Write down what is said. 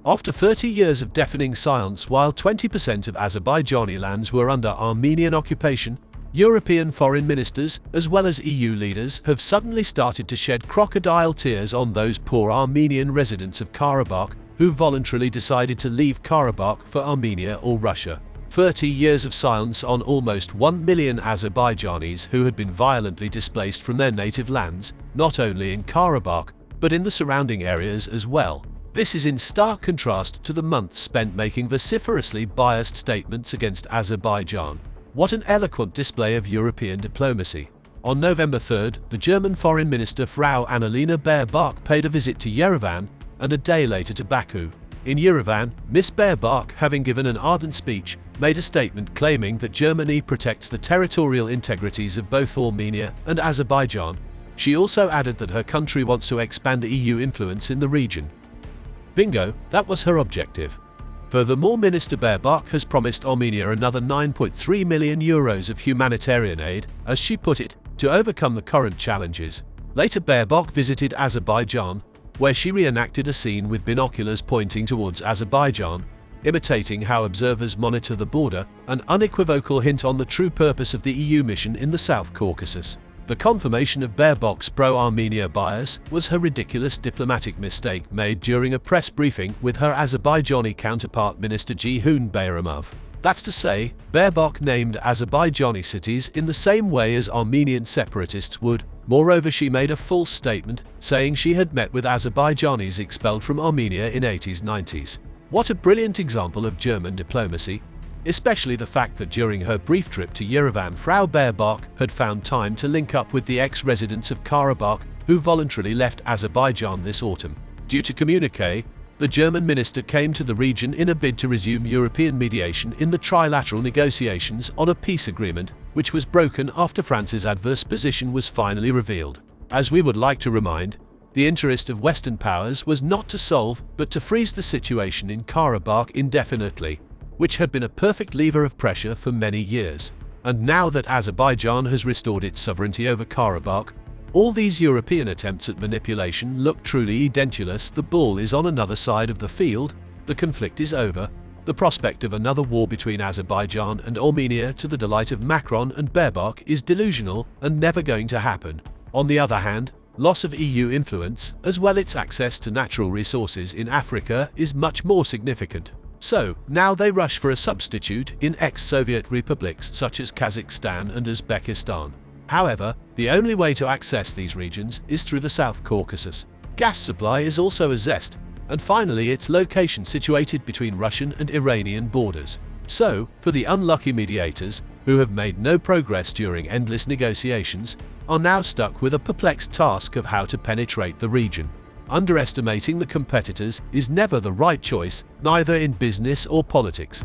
After 30 years of deafening silence while 20% of Azerbaijani lands were under Armenian occupation, European foreign ministers, as well as EU leaders, have suddenly started to shed crocodile tears on those poor Armenian residents of Karabakh who voluntarily decided to leave Karabakh for Armenia or Russia. 30 years of silence on almost 1 million Azerbaijanis who had been violently displaced from their native lands, not only in Karabakh, but in the surrounding areas as well. This is in stark contrast to the months spent making vociferously biased statements against Azerbaijan. What an eloquent display of European diplomacy. On November 3rd, the German Foreign Minister Frau Annalena Baerbosk paid a visit to Yerevan and a day later to Baku. In Yerevan, Miss Baerbosk, having given an ardent speech, made a statement claiming that Germany protects the territorial integrities of both Armenia and Azerbaijan. She also added that her country wants to expand EU influence in the region. Bingo, that was her objective. Furthermore, Minister Baerbosk has promised Armenia another €9.3 million of humanitarian aid, as she put it, to overcome the current challenges. Later, Baerbosk visited Azerbaijan, where she reenacted a scene with binoculars pointing towards Azerbaijan, imitating how observers monitor the border, an unequivocal hint on the true purpose of the EU mission in the South Caucasus. The confirmation of Baerbosk's pro-Armenia bias was her ridiculous diplomatic mistake made during a press briefing with her Azerbaijani counterpart Minister Ceyhun Bayramov. That's to say, Baerbosk named Azerbaijani cities in the same way as Armenian separatists would. Moreover, she made a false statement, saying she had met with Azerbaijanis expelled from Armenia in 80s-90s. What a brilliant example of German diplomacy! Especially the fact that during her brief trip to Yerevan, Frau Baerbosk had found time to link up with the ex-residents of Karabakh who voluntarily left Azerbaijan this autumn. Due to communique, the German minister came to the region in a bid to resume European mediation in the trilateral negotiations on a peace agreement, which was broken after France's adverse position was finally revealed. As we would like to remind, the interest of Western powers was not to solve, but to freeze the situation in Karabakh indefinitely, which had been a perfect lever of pressure for many years. And now that Azerbaijan has restored its sovereignty over Karabakh, all these European attempts at manipulation look truly edentulous. The ball is on another side of the field, the conflict is over, the prospect of another war between Azerbaijan and Armenia to the delight of Macron and Baerbosk is delusional and never going to happen. On the other hand, loss of EU influence, as well as its access to natural resources in Africa, is much more significant. So, now they rush for a substitute in ex-Soviet republics such as Kazakhstan and Uzbekistan. However, the only way to access these regions is through the South Caucasus. Gas supply is also a zest, and finally its location situated between Russian and Iranian borders. So, for the unlucky mediators, who have made no progress during endless negotiations, are now stuck with a perplexed task of how to penetrate the region. Underestimating the competitors is never the right choice, neither in business or politics.